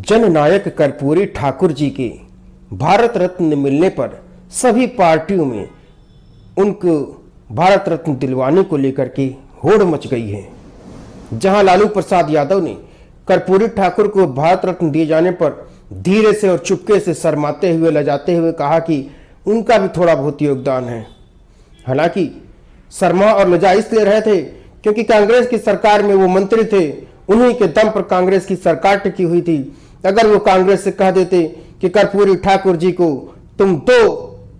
जननायक कर्पूरी ठाकुर जी के भारत रत्न मिलने पर सभी पार्टियों में उनको भारत रत्न दिलवाने को लेकर के होड़ मच गई है। जहां लालू प्रसाद यादव ने कर्पूरी ठाकुर को भारत रत्न दिए जाने पर धीरे से और चुपके से शर्माते हुए लजाते हुए कहा कि उनका भी थोड़ा बहुत योगदान है। हालांकि शर्मा और लजा इसलिए रहे थे क्योंकि कांग्रेस की सरकार में वो मंत्री थे, उन्हीं के दम पर कांग्रेस की सरकार टिकी हुई थी। अगर वो कांग्रेस से कह देते कि कर्पूरी ठाकुर जी को तुम दो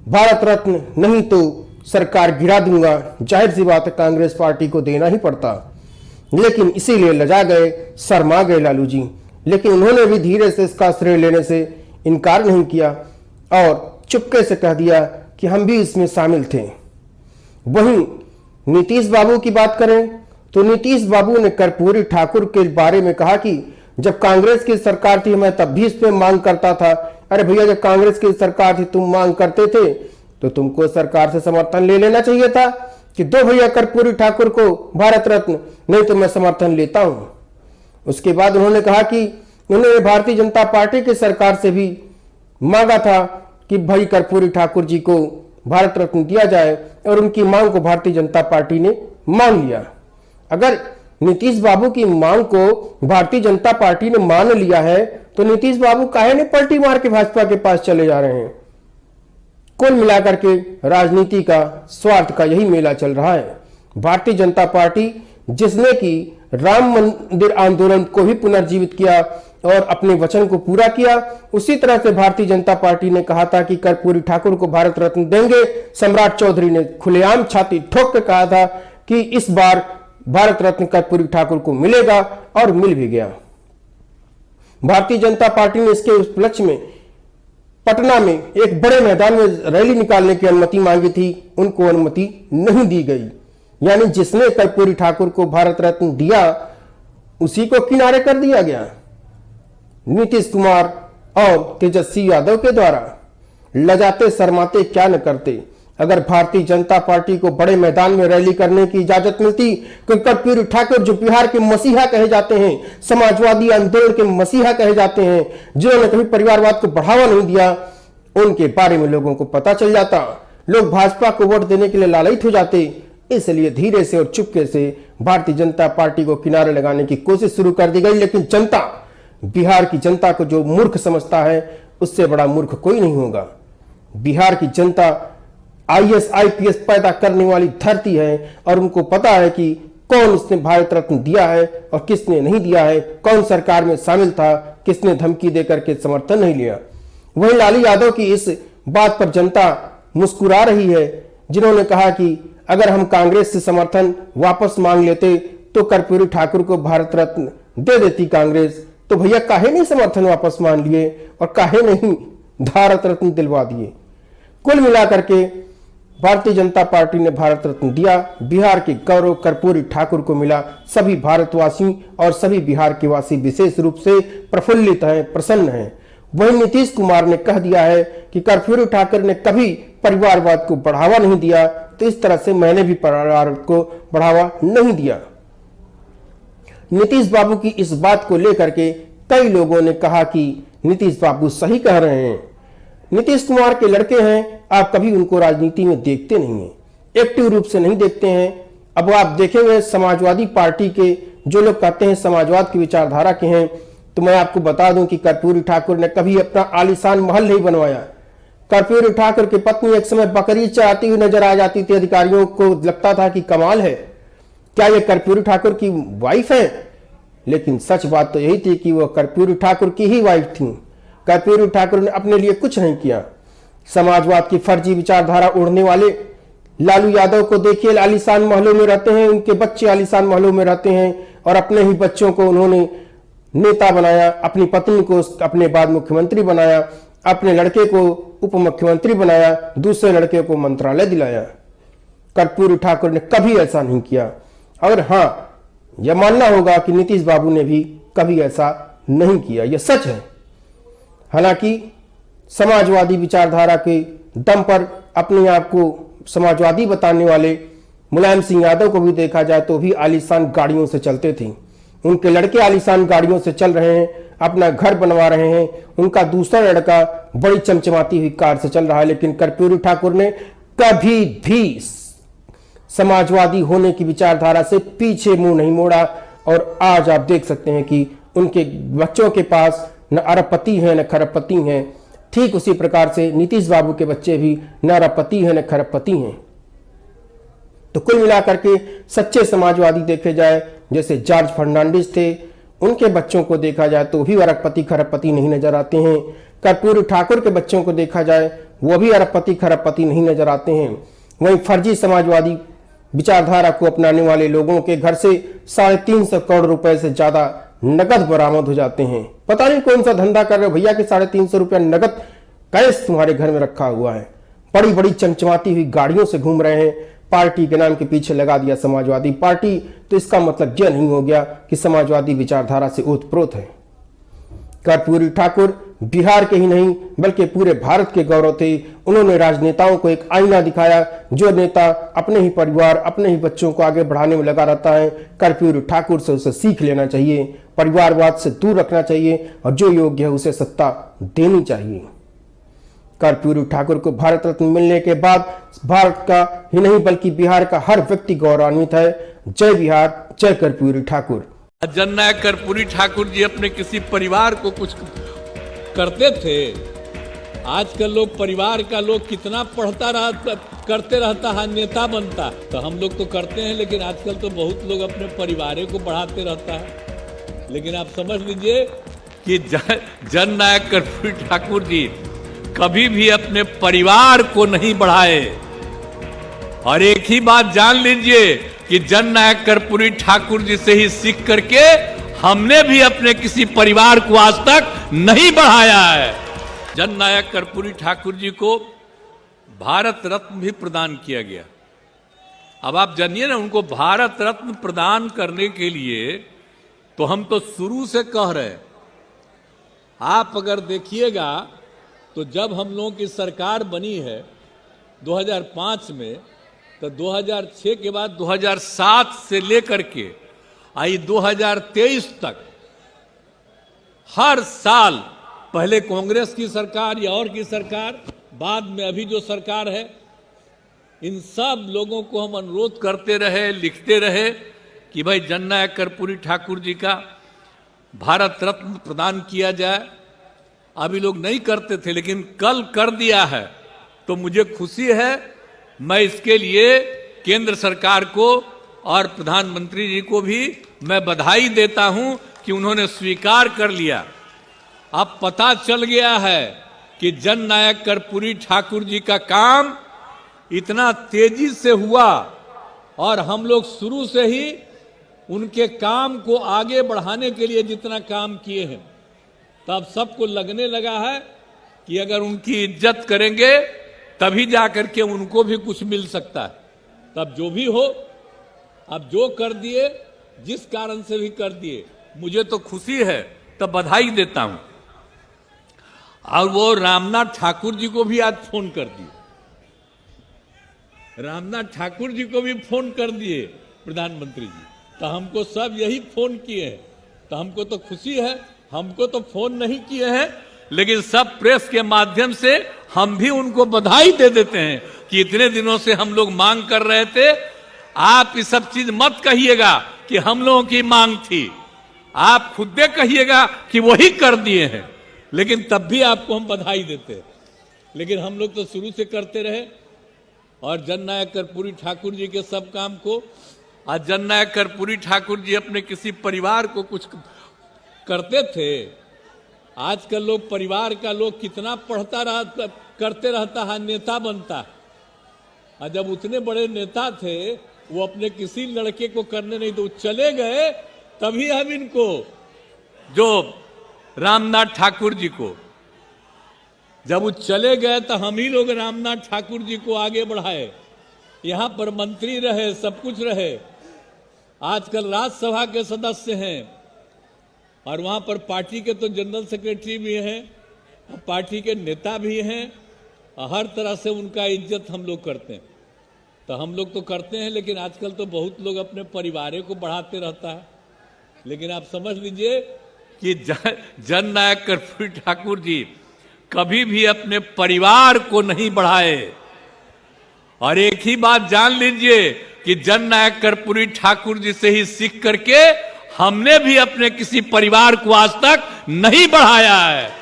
भारत रत्न, नहीं तो सरकार गिरा दूंगा, जाहिर सी बात है कांग्रेस पार्टी को देना ही पड़ता। लेकिन इसीलिए लजा गए, शर्मा गए लालू जी। लेकिन उन्होंने भी धीरे से इसका श्रेय लेने से इनकार नहीं किया और चुपके से कह दिया कि हम भी इसमें शामिल थे। वहीं नीतीश बाबू की बात करें तो नीतीश बाबू ने कर्पूरी ठाकुर के बारे में कहा कि जब कांग्रेस की सरकार थी मैं तब भी इस पे मांग करता था। अरे भैया, जब कांग्रेस की सरकार थी तुम मांग करते थे तो तुमको सरकार से समर्थन ले लेना चाहिए था कि दो भैया कर्पूरी ठाकुर को भारत रत्न, नहीं तो मैं समर्थन लेता हूं। उसके बाद उन्होंने कहा कि उन्होंने भारतीय जनता पार्टी की सरकार से भी मांगा था कि भाई कर्पूरी ठाकुर जी को भारत रत्न दिया जाए और उनकी मांग को भारतीय जनता पार्टी ने मान लिया। अगर नीतीश बाबू की मांग को भारतीय जनता पार्टी ने मान लिया है तो नीतीश बाबू काहे ने पलटी मार के भाजपा के पास चले जा रहे हैं। कुल मिलाकर के राजनीति का स्वार्थ का यही मेला चल रहा है। भारतीय जनता पार्टी जिसने कि राम मंदिर आंदोलन को भी पुनर्जीवित किया और अपने वचन को पूरा किया, उसी तरह से भारतीय जनता पार्टी ने कहा था कि कर्पूरी ठाकुर को भारत रत्न देंगे। सम्राट चौधरी ने खुलेआम छाती ठोक कर कहा था कि इस बार भारत रत्न कर्पूरी ठाकुर को मिलेगा और मिल भी गया। भारतीय जनता पार्टी ने इसके उपलक्ष्य में पटना में एक बड़े मैदान में रैली निकालने की अनुमति मांगी थी, उनको अनुमति नहीं दी गई। यानी जिसने कर्पूरी ठाकुर को भारत रत्न दिया उसी को किनारे कर दिया गया। नीतीश कुमार और तेजस्वी यादव के द्वारा लजाते शर्माते क्या न करते। अगर भारतीय जनता पार्टी को बड़े मैदान में रैली करने की इजाजत मिलती तो कर्पूरी ठाकुर जो बिहार के मसीहा कहे जाते हैं, समाजवादी आंदोलन के मसीहा कहे जाते हैं, जिन्होंने कभी परिवारवाद को बढ़ावा नहीं दिया, उनके बारे में लोगों को पता चल जाता। लोग भाजपा को वोट देने के लिए लालयित हो जाते। इसलिए धीरे से और चुपके से भारतीय जनता पार्टी को किनारे लगाने की कोशिश शुरू कर दी गई। लेकिन जनता, बिहार की जनता को जो मूर्ख समझता है उससे बड़ा मूर्ख कोई नहीं होगा। बिहार की जनता IAS IPS पैदा करने वाली धरती है और उनको पता है कि कौन इसने भारत रत्न दिया है और किसने नहीं दिया है, कौन सरकार में शामिल था, किसने धमकी देकर के समर्थन नहीं लिया। वहीं लालू यादव की इस बात पर जनता मुस्कुरा रही है, जिन्होंने कहा कि अगर हम कांग्रेस से समर्थन वापस मांग लेते तो कर्पूरी ठाकुर को भारत रत्न दे देती कांग्रेस, तो भैया काहे नहीं समर्थन वापस मान लिए और काहे नहीं भारत रत्न दिलवा दिए। कुल मिलाकर के भारतीय जनता पार्टी ने भारत रत्न दिया। बिहार के गौरव कर्पूरी ठाकुर को मिला। सभी भारतवासी और सभी बिहार के वासी विशेष रूप से प्रफुल्लित हैं, प्रसन्न हैं। वहीं नीतीश कुमार ने कह दिया है कि कर्पूरी ठाकुर ने कभी परिवारवाद को बढ़ावा नहीं दिया, तो इस तरह से मैंने भी परिवारवाद को बढ़ावा नहीं दिया। नीतीश बाबू की इस बात को लेकर के कई लोगों ने कहा कि नीतीश बाबू सही कह रहे हैं। नीतीश कुमार के लड़के हैं, आप कभी उनको राजनीति में देखते नहीं हैं, एक्टिव रूप से नहीं देखते हैं। अब आप देखेंगे समाजवादी पार्टी के जो लोग कहते हैं समाजवाद की विचारधारा के हैं, तो मैं आपको बता दूं कि कर्पूरी ठाकुर ने कभी अपना आलीशान महल नहीं बनवाया। कर्पूरी ठाकुर की पत्नी एक समय बकरी चराती हुई नजर आ जाती थी। अधिकारियों को लगता था कि कमाल है, क्या ये कर्पूरी ठाकुर की वाइफ है? लेकिन सच बात तो यही थी कि वह कर्पूरी ठाकुर की ही वाइफ थी। कर्पूरी ठाकुर ने अपने लिए कुछ नहीं किया। समाजवाद की फर्जी विचारधारा उड़ने वाले लालू यादव को देखिए, आलीशान महलों में रहते हैं, उनके बच्चे आलीशान महलों में रहते हैं और अपने ही बच्चों को उन्होंने नेता बनाया, अपनी पत्नी को अपने बाद मुख्यमंत्री बनाया, अपने लड़के को उप मुख्यमंत्री बनाया, दूसरे लड़के को मंत्रालय दिलाया। कर्पूरी ठाकुर ने कभी ऐसा नहीं किया। और हाँ, यह मानना होगा कि नीतीश बाबू ने भी कभी ऐसा नहीं किया, यह सच है। हालांकि समाजवादी विचारधारा के दम पर अपने आप को समाजवादी बताने वाले मुलायम सिंह यादव को भी देखा जाए तो भी आलीशान गाड़ियों से चलते थे। उनके लड़के आलीशान गाड़ियों से चल रहे हैं। अपना घर बनवा रहे हैं। उनका दूसरा लड़का बड़ी चमचमाती हुई कार से चल रहा है, लेकिन कर्पूरी ठाकुर ने कभी भी समाजवादी होने की विचारधारा से पीछे मुंह नहीं मोड़ा। और आज आप देख सकते हैं कि उनके बच्चों के पास न अरबपति है न खरबपति हैं। ठीक उसी प्रकार से नीतीश बाबू के बच्चे भी न अरबपति हैं न खरबपति हैं। तो कुल मिलाकर के सच्चे समाजवादी देखे जाए, जैसे जॉर्ज फर्नांडिस थे, उनके बच्चों को देखा जाए तो भी अरबपति खरबपति नहीं नजर आते हैं। कर्पूरी ठाकुर के बच्चों को देखा जाए वो भी अरबपति खरबपति नहीं नजर आते हैं। वहीं फर्जी समाजवादी विचारधारा को अपनाने वाले लोगों के घर से 350 करोड़ रुपए से ज्यादा नगद बरामद हो जाते हैं। पता नहीं कौन सा धंधा कर रहे हो भैया कि 350 रुपया नगद कैश तुम्हारे घर में रखा हुआ है। बड़ी बड़ी चमचमाती हुई गाड़ियों से घूम रहे हैं। पार्टी के नाम के पीछे लगा दिया समाजवादी पार्टी, तो इसका मतलब यह नहीं हो गया कि समाजवादी विचारधारा से ओतप्रोत है। कर्पूरी ठाकुर बिहार के ही नहीं बल्कि पूरे भारत के गौरव थे। उन्होंने राजनेताओं को एक आईना दिखाया। जो नेता अपने ही परिवार अपने ही बच्चों को आगे बढ़ाने में लगा रहता है, कर्पूरी ठाकुर से उसे सीख लेना चाहिए। परिवारवाद से दूर रखना चाहिए और जो योग्य है उसे सत्ता देनी चाहिए। कर्पूरी ठाकुर को भारत रत्न मिलने के बाद भारत का ही नहीं बल्कि बिहार का हर व्यक्ति गौरवान्वित है। जय बिहार, जय कर्पूरी ठाकुर। जननायक कर्पूरी ठाकुर जी अपने किसी परिवार को कुछ करते थे। आजकल लोग परिवार का लोग कितना करते रहता है, नेता बनता। तो हम लोग तो करते हैं, लेकिन आजकल तो बहुत लोग अपने परिवार को बढ़ाते रहता है। लेकिन आप समझ लीजिए कि जननायक कर्पूरी ठाकुर जी कभी भी अपने परिवार को नहीं बढ़ाए। और एक ही बात जान लीजिए कि जननायक कर्पूरी ठाकुर जी से ही सीख करके हमने भी अपने किसी परिवार को आज तक नहीं बढ़ाया है। जननायक कर्पूरी ठाकुर जी को भारत रत्न भी प्रदान किया गया। अब आप जानिए ना, उनको भारत रत्न प्रदान करने के लिए तो हम तो शुरू से कह रहे हैं। आप अगर देखिएगा तो जब हम लोगों की सरकार बनी है 2005 में, तो 2006 के बाद 2007 से लेकर के आई 2023 तक हर साल, पहले कांग्रेस की सरकार या और की सरकार, बाद में अभी जो सरकार है, इन सब लोगों को हम अनुरोध करते रहे, लिखते रहे कि भाई जननायक कर्पूरी ठाकुर जी का भारत रत्न प्रदान किया जाए। अभी लोग नहीं करते थे, लेकिन कल कर दिया है, तो मुझे खुशी है। मैं इसके लिए केंद्र सरकार को और प्रधानमंत्री जी को भी मैं बधाई देता हूं कि उन्होंने स्वीकार कर लिया। अब पता चल गया है कि जननायक कर्पूरी ठाकुर जी का काम इतना तेजी से हुआ और हम लोग शुरू से ही उनके काम को आगे बढ़ाने के लिए जितना काम किए हैं, तब सबको लगने लगा है कि अगर उनकी इज्जत करेंगे तभी जाकर के उनको भी कुछ मिल सकता है। तब जो भी हो, अब जो कर दिए, जिस कारण से भी कर दिए, मुझे तो खुशी है, तब बधाई देता हूं। और वो रामनाथ ठाकुर जी को भी आज फोन कर दिए, रामनाथ ठाकुर जी को भी फोन कर दिए प्रधानमंत्री जी। तो हमको सब यही फोन किए हैं, तो हमको तो खुशी है। हमको तो फोन नहीं किए हैं, लेकिन सब प्रेस के माध्यम से हम भी उनको बधाई दे देते हैं कि इतने दिनों से हम लोग मांग कर रहे थे। आप ये सब चीज मत कहिएगा कि हम लोगों की मांग थी, आप खुद कहिएगा कि वही कर दिए हैं, लेकिन तब भी आपको हम बधाई देते हैं। लेकिन हम लोग तो शुरू से करते रहे और जननायक कर्पूरी ठाकुर जी के सब काम को। आज जननायक कर्पूरी ठाकुर जी अपने किसी परिवार को कुछ करते थे। आजकल लोग परिवार का लोग कितना करते रहता है, नेता बनता है। और जब उतने बड़े नेता थे, वो अपने किसी लड़के को करने नहीं दो, चले गए, तभी हम इनको, जो रामनाथ ठाकुर जी को, जब वो चले गए तो हम ही लोग रामनाथ ठाकुर जी को आगे बढ़ाए। यहां पर मंत्री रहे, सब कुछ रहे। आजकल राज्यसभा के सदस्य हैं और वहां पर पार्टी के तो जनरल सेक्रेटरी भी हैं, पार्टी के नेता भी हैं। हर तरह से उनका इज्जत हम लोग करते हैं। तो हम लोग तो करते हैं, लेकिन आजकल तो बहुत लोग अपने परिवार को बढ़ाते रहता है। लेकिन आप समझ लीजिए कि जननायक कर्पूरी ठाकुर जी कभी भी अपने परिवार को नहीं बढ़ाए। और एक ही बात जान लीजिए कि जननायक कर्पूरी ठाकुर जी से ही सीख करके हमने भी अपने किसी परिवार को आज तक नहीं बढ़ाया है।